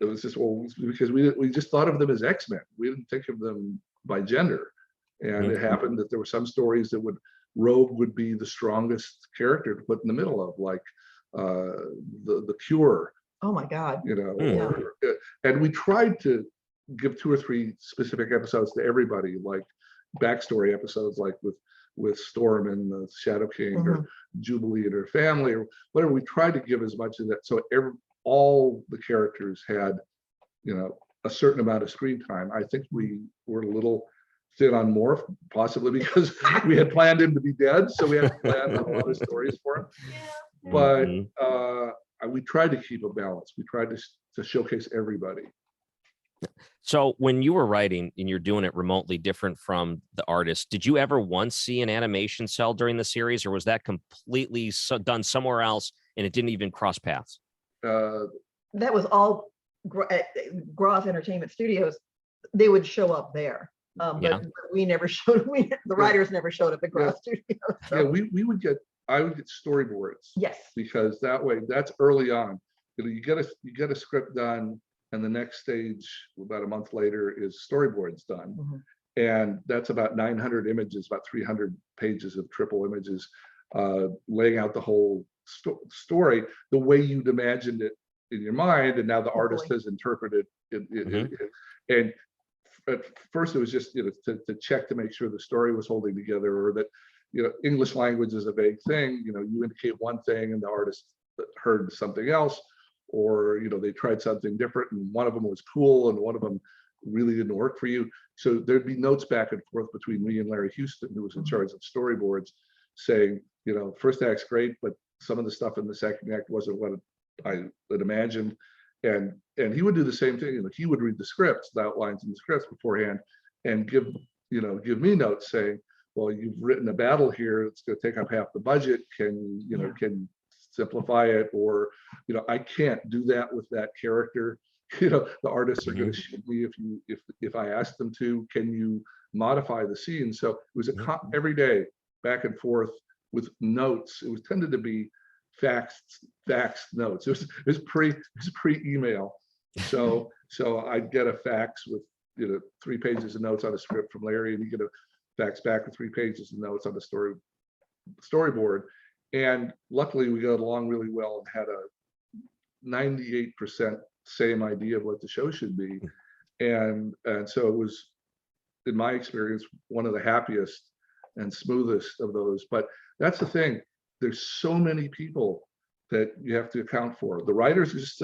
it was just, well, because we just thought of them as X-Men. We didn't think of them by gender. And it happened that there were some stories that Rogue would be the strongest character to put in the middle of, like the Cure. Oh my God. And we tried to give 2 or 3 specific episodes to everybody, like backstory episodes, like with Storm and the Shadow King, or Jubilee and her family, or whatever. We tried to give as much of that, so all the characters had, a certain amount of screen time. I think we were a little thin on Morph, possibly because we had planned him to be dead, so we had to plan a lot of stories for him. Yeah. But we tried to keep a balance. We tried to showcase everybody. So when you were writing and you're doing it remotely, different from the artist, did you ever once see an animation cell during the series, or was that completely done somewhere else and it didn't even cross paths? That was all Groff Entertainment Studios. They would show up there, but we never showed. The writers never showed up at Groff Studios. So. Yeah, I would get storyboards. Yes, because that way, that's early on. You get a script done, and the next stage, about a month later, is storyboards done. And that's about 900 images, about 300 pages of triple images, laying out the whole story the way you'd imagined it in your mind, and now the artist has interpreted it. And at first it was just to check to make sure the story was holding together, or that English language is a vague thing. You indicate one thing and the artist heard something else, or they tried something different, and one of them was cool and one of them really didn't work for you. So there'd be notes back and forth between me and Larry Houston, who was in charge of storyboards, saying, first act's great, but some of the stuff in the second act wasn't what I had imagined. And he would do the same thing. He would read the scripts, the outlines in the scripts beforehand, and give me notes saying, well, you've written a battle here. It's going to take up half the budget. Can can simplify it? Or, I can't do that with that character. The artists are going to shoot me if I ask them to. Can you modify the scene? So it was every day back and forth with notes. It was tended to be faxed notes. It was pre-email. So I'd get a fax with 3 pages of notes on a script from Larry, and you get a fax back with 3 pages of notes on the storyboard. And luckily we got along really well and had a 98% same idea of what the show should be. And so it was, in my experience, one of the happiest and smoothest of those. But that's the thing. There's so many people that you have to account for. The writers are just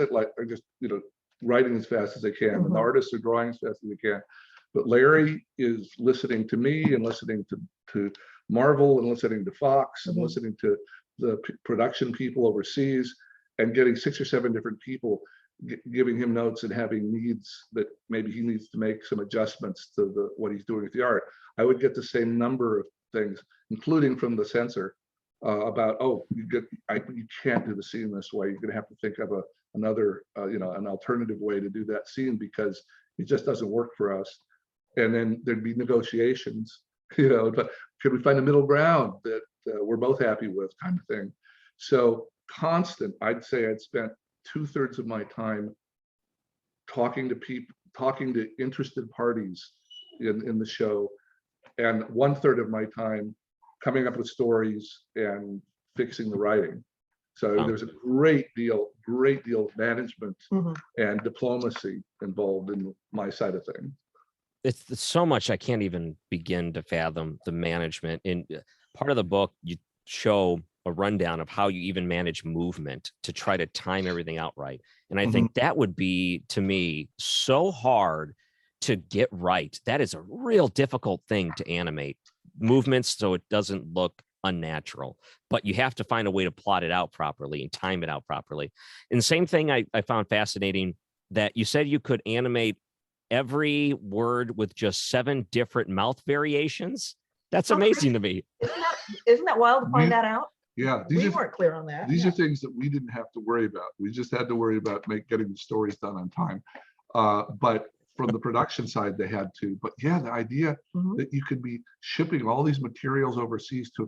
writing as fast as they can, and the artists are drawing as fast as they can. But Larry is listening to me and listening to Marvel and listening to Fox and listening to the production people overseas, and getting 6 or 7 different people giving him notes and having needs that maybe he needs to make some adjustments to what he's doing with the art. I would get the same number of things, including from the censor, about, you can't do the scene this way. You're going to have to think of another, an alternative way to do that scene because it just doesn't work for us. And then there'd be negotiations, but could we find a middle ground that we're both happy with, kind of thing. So constant, I'd say I'd spent 2/3 of my time talking to people, talking to interested parties in the show, and 1/3 of my time coming up with stories and fixing the writing. So there's a great deal of management and diplomacy involved in my side of things. It's so much I can't even begin to fathom the management. In part of the book, you show a rundown of how you even manage movement to try to time everything out right. And I think that would be, to me, so hard to get right. That is a real difficult thing to animate movements so it doesn't look unnatural, but you have to find a way to plot it out properly and time it out properly. And the same thing I found fascinating, that you said you could animate every word with just 7 different mouth variations. That's amazing to me. Isn't that wild to find that out? Yeah, We weren't clear on that. these are things that we didn't have to worry about. We just had to worry about getting the stories done on time. But from the production side, they had to. But yeah, the idea Mhm. that you could be shipping all these materials overseas to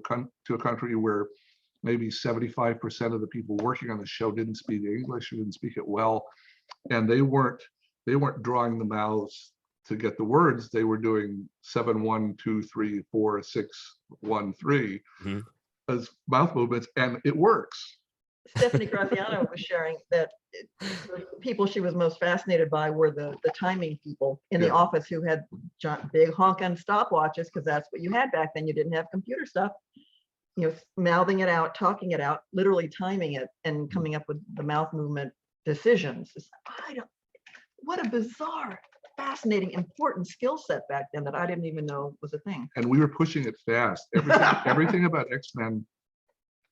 a country where maybe 75% of the people working on the show didn't speak English or didn't speak it well, and they weren't drawing the mouths to get the words. They were doing 7 1 2 3 4 6 1 3 Mhm. as mouth movements, and it works. Stephanie Graziano was sharing that the people she was most fascinated by were the timing people in the Yeah. office who had big honking stopwatches, because that's what you had back then. You didn't have computer stuff. Mouthing it out, talking it out, literally timing it, and coming up with the mouth movement decisions. What a bizarre, fascinating, important skill set back then that I didn't even know was a thing. And we were pushing it fast. Everything about X-Men,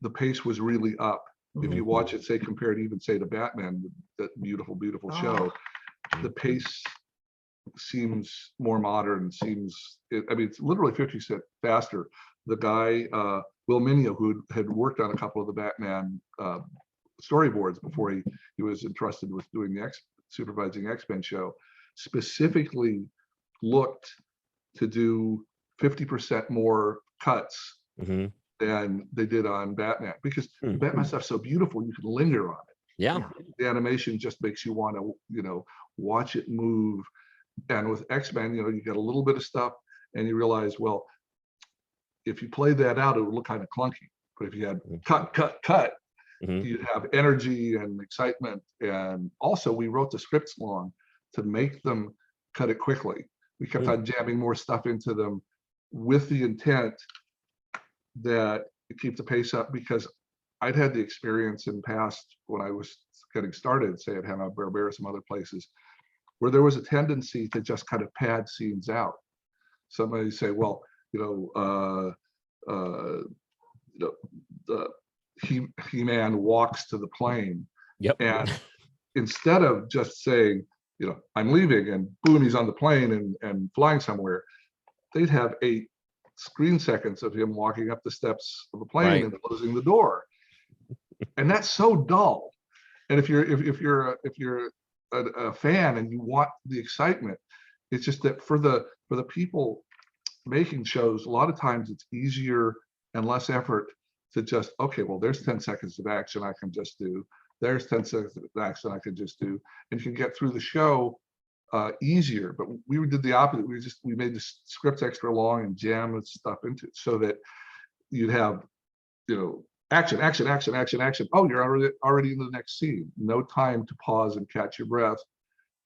the pace was really up. If you watch it, say, compared even say to Batman, that beautiful, beautiful show, the pace seems more modern, it's literally 50% faster. The guy, Will Mineo, who had worked on a couple of the Batman storyboards before he was entrusted with doing the supervising X-Men show, specifically looked to do 50% more cuts Mhm. than they did on Batman, because the Batman stuff's so beautiful, you can linger on it. Yeah. The animation just makes you want to, watch it move. And with X-Men, you get a little bit of stuff and you realize, well, if you played that out, it would look kind of clunky. But if you had cut, you'd have energy and excitement. And also we wrote the scripts long to make them cut it quickly. We kept on jamming more stuff into them with the intent that to keep the pace up, because I'd had the experience in past when I was getting started, say at Hanna-Barbera, some other places, where there was a tendency to just kind of pad scenes out. Somebody say, well, the He-Man walks to the plane. Yep. And instead of just saying, I'm leaving, and boom, he's on the plane and flying somewhere, they'd have 8 screen seconds of him walking up the steps of the plane and closing the door. And that's so dull. And if you're a fan and you want the excitement, it's just that for the people making shows, a lot of times it's easier and less effort to just, okay, well, there's 10 seconds of action I can just do. There's 10 seconds of action I can just do. And you can get through the show easier. But we did the opposite. We made the scripts extra long and jammed stuff into it so that you'd have, action. Oh, you're already in the next scene. No time to pause and catch your breath.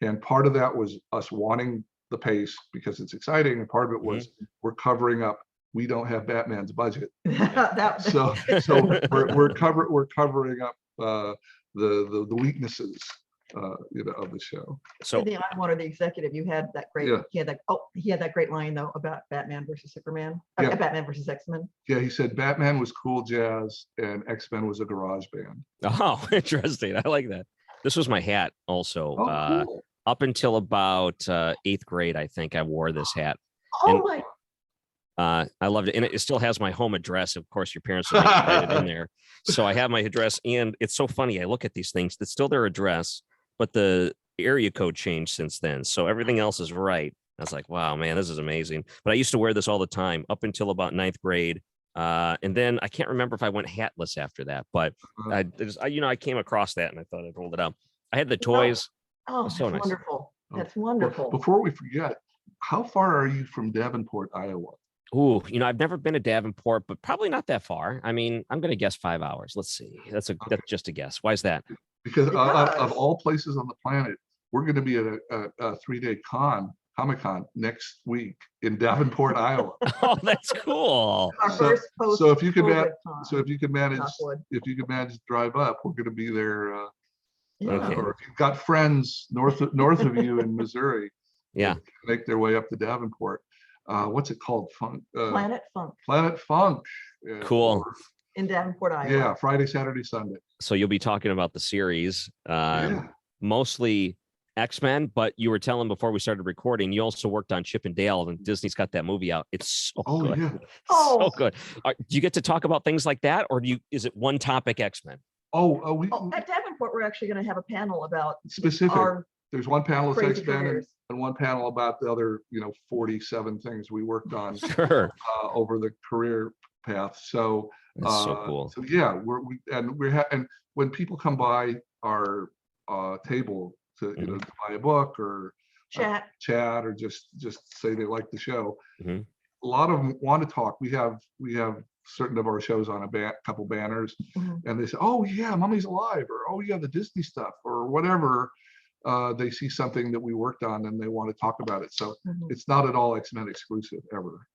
And part of that was us wanting the pace because it's exciting, and part of it was we're covering up. We don't have Batman's budget, so we're covering up the weaknesses, of the show. So the Eye the executive, you had that great. He had that great line though about Batman versus Superman. Batman versus X-Men. Yeah, he said Batman was cool jazz and X-Men was a garage band. Oh, interesting. I like that. This was my hat also. Cool. Up until about 8th grade, I think I wore this hat. I loved it. And it still has my home address. Of course, your parents will write it in there. So I have my address. And it's so funny. I look at these things. It's still their address, but the area code changed since then. So everything else is right. I was like, wow, man, this is amazing. But I used to wear this all the time up until about 9th grade. And then I can't remember if I went hatless after that. But I came across that and I thought I'd hold it up. I had the toys. Oh, that's so nice. Wonderful. That's wonderful. Before we forget, how far are you from Davenport, Iowa? Ooh, I've never been to Davenport, but probably not that far. I mean, I'm going to guess 5 hours. Let's see. That's just a guess. Why is that? Because of all places on the planet, we're going to be at a 3-day Comic-Con next week in Davenport, Iowa. Oh, that's cool. So if you could manage to drive up, we're going to be there. Okay. Or if you've got friends north of you in Missouri, make their way up to Davenport. What's it called? Planet Funk. Planet Funk. Cool. In Davenport, Iowa. Yeah, Friday, Saturday, Sunday. So you'll be talking about the series, mostly X-Men, but you were telling before we started recording, you also worked on Chip and Dale, and Disney's got that movie out. It's so Oh, good. yeah. So good. Do you get to talk about things like that, or is it one topic X-Men? At Davenport, we're actually going to have a panel about specific. our There's one panel that's crazy X-Men careers. and one panel about the other, 47 things we worked on Sure. over the career path. So That's so cool. So yeah, and when people come by our table to to buy a book or chat, or just say they like the show, Mhm. a lot of them want to talk. We have certain of our shows on a couple banners, and they say, "Oh yeah, Mummy's alive," or "Oh yeah, the Disney stuff," or whatever. They see something that we worked on and they want to talk about it. So it's not at all X-Men exclusive ever.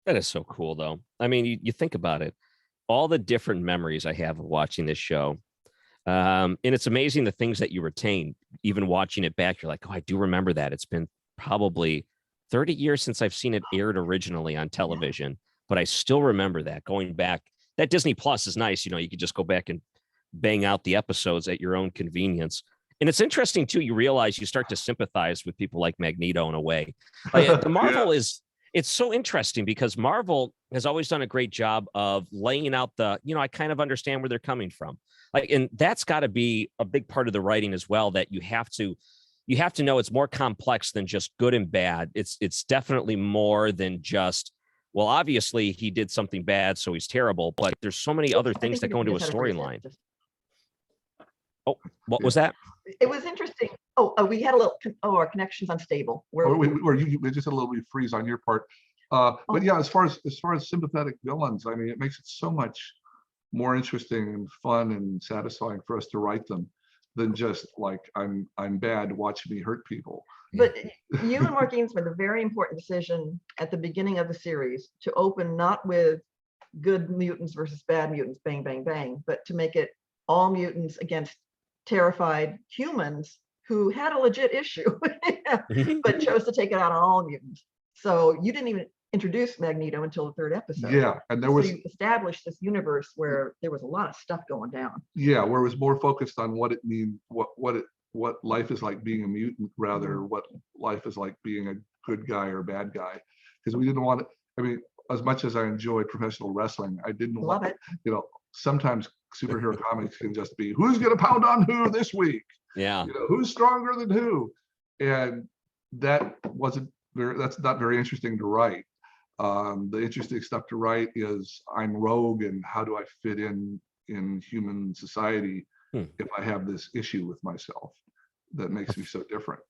That is so cool, though. I mean, you think about it, all the different memories I have of watching this show. And it's amazing the things that you retain, even watching it back. You're like, oh, I do remember that. It's been probably 30 years since I've seen it aired originally on television, but I still remember that going back. That Disney Plus is nice. You could just go back and bang out the episodes at your own convenience. And it's interesting, too. You realize you start to sympathize with people like Magneto in a way. The Marvel it's so interesting because Marvel has always done a great job of laying out I kind of understand where they're coming from. And that's got to be a big part of the writing as well, that you have to know it's more complex than just good and bad. It's definitely more than just, well, obviously he did something bad, so he's terrible, but there's so many other things that go into a storyline. Oh, what was that? It was interesting. We had a little, our connection's unstable. Or you just a little bit freeze on your part. But yeah, as far as sympathetic villains, I mean, it makes it so much more interesting and fun and satisfying for us to write them than just like, I'm bad, watch me hurt people. But you and Mark Eames made a very important decision at the beginning of the series to open not with good mutants versus bad mutants, bang, bang, bang, but to make it all mutants against terrified humans who had a legit issue, but chose to take it out on all mutants. So you didn't even introduce Magneto until the third episode. Yeah, and there was you established this universe where there was a lot of stuff going down. Yeah, where it was more focused on what it means, what life is like being a mutant, rather what life is like being a good guy or bad guy. Because we didn't want it. I mean, as much as I enjoy professional wrestling, I didn't Love want it. Sometimes superhero comics can just be who's going to pound on who this week. Yeah. Who's stronger than who, and that's not very interesting to write. The interesting stuff to write is I'm rogue and how do I fit in human society if I have this issue with myself that makes me so different.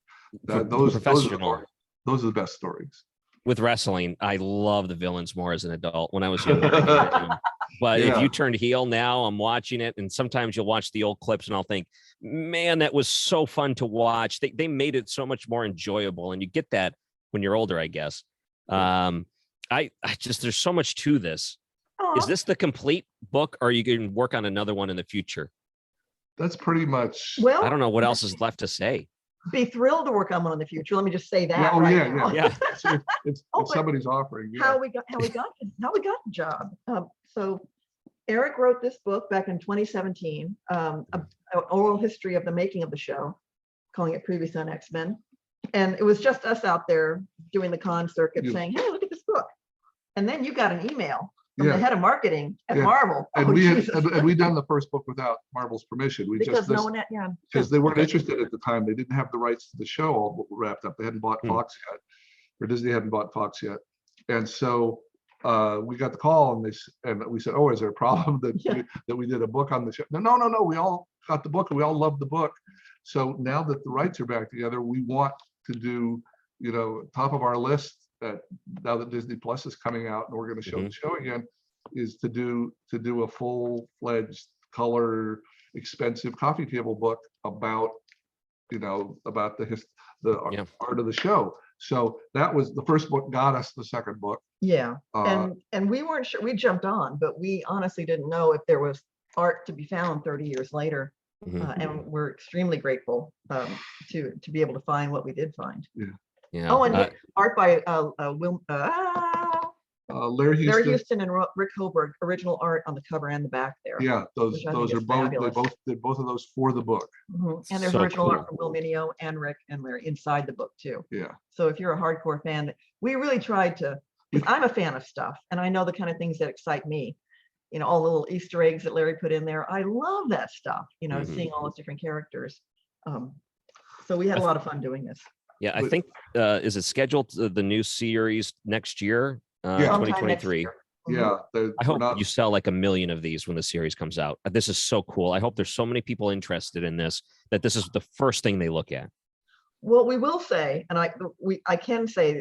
Those are the best stories. With wrestling, I love the villains more as an adult. When I was younger, I hated them. But if you turned heel now, I'm watching it, and sometimes you'll watch the old clips and I'll think, man, that was so fun to watch. They made it so much more enjoyable, and you get that when you're older, I guess. I just, there's so much to this. Is this the complete book, or are you going to work on another one in the future? That's pretty much. Well, I don't know what else is left to say. Be thrilled to work on one in the future. Let me just say that. Yeah. If somebody's offering. Yeah. How we got the job. So Eric wrote this book back in 2017, an oral history of the making of the show, calling it Previously on X-Men. And it was just us out there doing the con circuit saying, hey, look at this book. And then you got an email from the head of marketing at Marvel. And we'd done the first book without Marvel's permission. Because they weren't interested at the time. They didn't have the rights to the show all wrapped up. They hadn't bought Fox yet, or Disney hadn't bought Fox yet. And so we got the call, and we said, oh, is there a problem that we did a book on the show? No. We all got the book and we all loved the book. So now that the rights are back together, we want to do, top of our list that now that Disney Plus is coming out and we're going to show the show again, is to do a full-fledged color, expensive coffee table book about the art of the show. So that was the first book, got us the second book. Yeah, and we weren't sure. We jumped on, but we honestly didn't know if there was art to be found 30 years later. And we're extremely grateful to be able to find what we did find. Yeah. Yeah. Oh, and art by Larry Larry Houston. Houston and Rick Hoberg, original art on the cover and the back there. Yeah, those which I think are is both, fabulous. they both did both of those for the book. And there's So original art cool. from Will Mineo and Rick and Larry inside the book too. Yeah. So if you're a hardcore fan, we really tried to, because I'm a fan of stuff and I know the kind of things that excite me. You know, all the little Easter eggs that Larry put in there. I love that stuff, you know, seeing all those different characters. So we had a lot of fun doing this. Yeah, I think, is it scheduled the new series next year? Yeah. Sometime next 2023. year. Yeah. I hope you sell like 1 million of these when the series comes out. This is so cool. I hope there's so many people interested in this, that this is the first thing they look at. Well, we will say, and I can say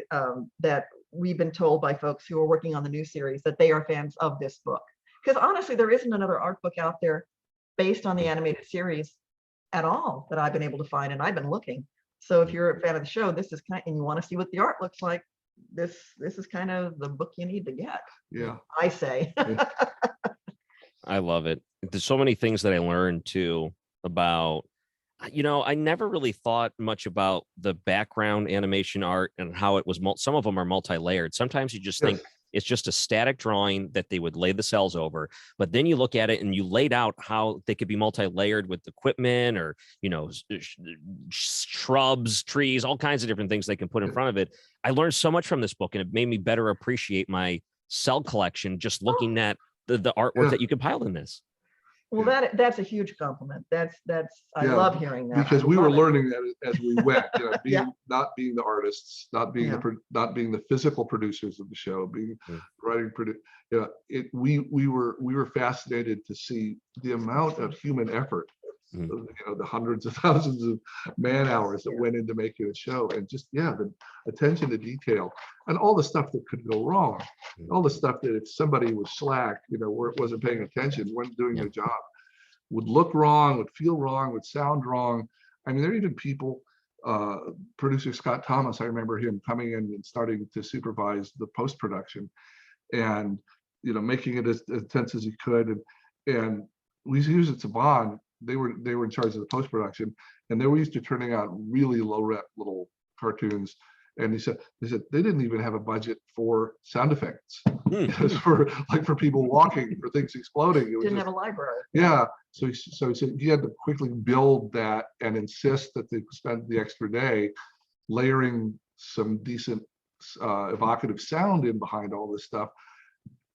that we've been told by folks who are working on the new series that they are fans of this book. Because honestly, there isn't another art book out there based on the animated series at all that I've been able to find, and I've been looking. So if you're a fan of the show, this is and you want to see what the art looks like, this is kind of the book you need to get. Yeah. I say. I love it. There's so many things that I learned too about, you know, I never really thought much about the background animation art and how it was, some of them are multi-layered. Sometimes you just think it's just a static drawing that they would lay the cells over, but then you look at it and you laid out how they could be multi-layered with equipment or, you know, shrubs, trees, all kinds of different things they can put in front of it. I learned so much from this book, and it made me better appreciate my cell collection just looking at the artwork that you compiled in this. Well, that's a huge compliment. That's I love hearing that. Because we were learning that as we went, you know, not being the artists, not being the physical producers of the show, being writing, you know, we were fascinated to see the amount of human effort, you know, the hundreds of thousands of man hours that went into making a show, and just the attention to detail and all the stuff that could go wrong, all the stuff that if somebody was slack, you know, or wasn't paying attention, wasn't doing their job, would look wrong, would feel wrong, would sound wrong. I mean, there are even people, producer Scott Thomas, I remember him coming in and starting to supervise the post-production and, you know, making it as intense as he could. And we used it to Bond. They were in charge of the post-production, and they were used to turning out really low rep little cartoons. And he said they didn't even have a budget for sound effects. It was for people walking, for things exploding. It was didn't have a library. Yeah. So he said he had to quickly build that and insist that they spend the extra day layering some decent evocative sound in behind all this stuff.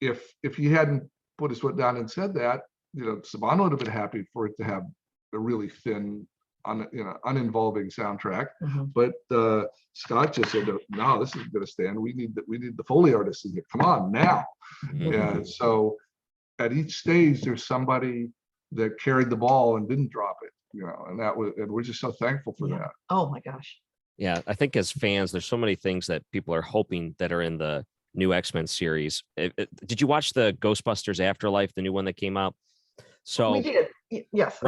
If he hadn't put his foot down and said that, you know, Saban would have been happy for it to have a really thin, uninvolving soundtrack. But Scott just said, no, this isn't going to stand. We need the Foley artists in here. Come on now. And so at each stage, there's somebody that carried the ball and didn't drop it, you know, and we're just so thankful for that. Oh my gosh. Yeah, I think as fans, there's so many things that people are hoping that are in the new X-Men series. Did you watch the Ghostbusters Afterlife, the new one that came out? So we did. Yes.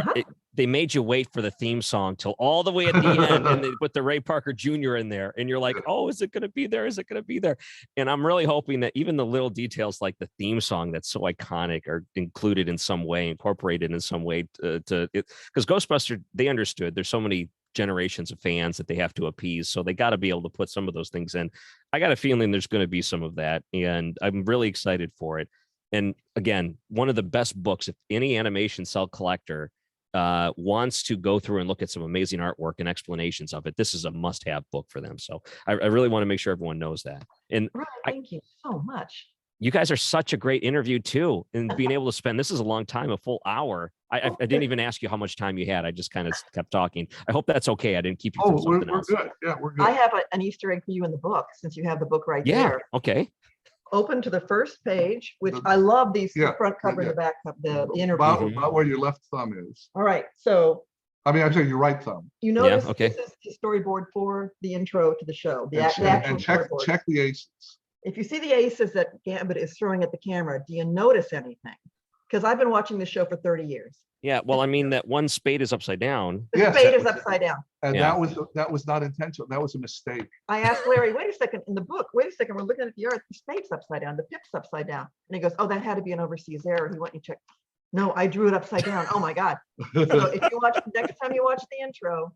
They made you wait for the theme song till all the way at the end, and they put the Ray Parker Jr. in there, and you're like, oh, is it going to be there? Is it going to be there? And I'm really hoping that even the little details like the theme song that's so iconic are included in some way, incorporated in some way because Ghostbusters, they understood there's so many generations of fans that they have to appease, so they got to be able to put some of those things in. I got a feeling there's going to be some of that, and I'm really excited for it. And again, one of the best books, if any animation cell collector wants to go through and look at some amazing artwork and explanations of it, this is a must-have book for them. So I really want to make sure everyone knows that. And thank you so much. You guys are such a great interview too, and being able to spend, this is a long time, a full hour. I didn't even ask you how much time you had. I just kind of kept talking. I hope that's okay. I didn't keep you from something else. We're good. Yeah, we're good. I have an Easter egg for you in the book, since you have the book right there. Okay. Open to the first page, which I love these, the front cover and the back cover, the interview. About where your left thumb is. All right. So I'm saying your right thumb. you notice this is the storyboard for the intro to the show. And check the aces. If you see the aces that Gambit is throwing at the camera, do you notice anything? Because I've been watching the show for 30 years. Yeah, well, I mean, that one spade is upside down. The spade is upside down. And that was not intentional. That was a mistake. I asked Larry, wait a second, in the book, wait a second, we're looking at the art, the spade's upside down, the pip's upside down. And he goes, oh, that had to be an overseas error. He went and checked. No, I drew it upside down. Oh my God. So if you watch, next time you watch the intro,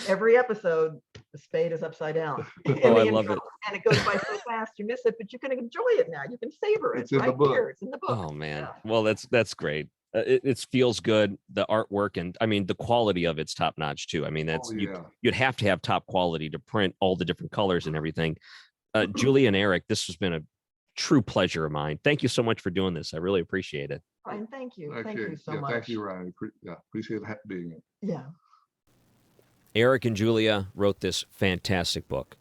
every episode, the spade is upside down. in Oh, the I love intro, it. And it goes by so fast, you miss it, but you can enjoy it now. You can savor it. It's in the right book. here. It's in the book. Oh man. Yeah. Well, that's great. It feels good. The artwork and I mean the quality of it's top notch too. I mean that's Oh, yeah. you'd have to have top quality to print all the different colors and everything. Julie and Eric, this has been a true pleasure of mine. Thank you so much for doing this. I really appreciate it. Ryan, thank you. Thank Okay. you so Yeah, much. thank you, Ryan. Appreciate being here. Yeah. Eric and Julia wrote this fantastic book,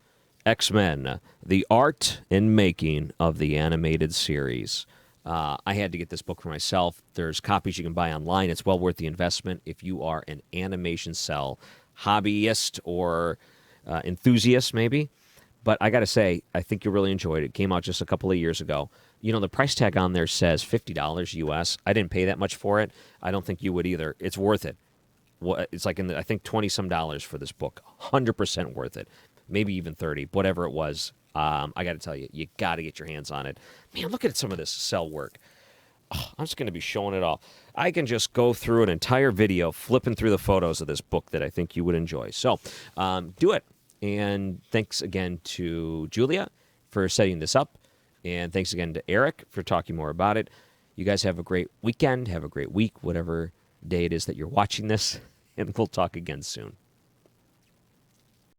X-Men, The Art and Making of the Animated Series. I had to get this book for myself. There's copies you can buy online. It's well worth the investment if you are an animation cell hobbyist or enthusiast, maybe. But I got to say, I think you really enjoyed it. It came out just a couple of years ago. You know, the price tag on there says $50 US. I didn't pay that much for it. I don't think you would either. It's worth it. It's like I think 20 some dollars for this book. 100% worth it. Maybe even 30, whatever it was. I got to tell you, you got to get your hands on it. Man, look at some of this cell work. Oh, I'm just going to be showing it off. I can just go through an entire video flipping through the photos of this book that I think you would enjoy. So do it. And thanks again to Julia for setting this up. And thanks again to Eric for talking more about it. You guys have a great weekend. Have a great week, whatever day it is that you're watching this. And we'll talk again soon.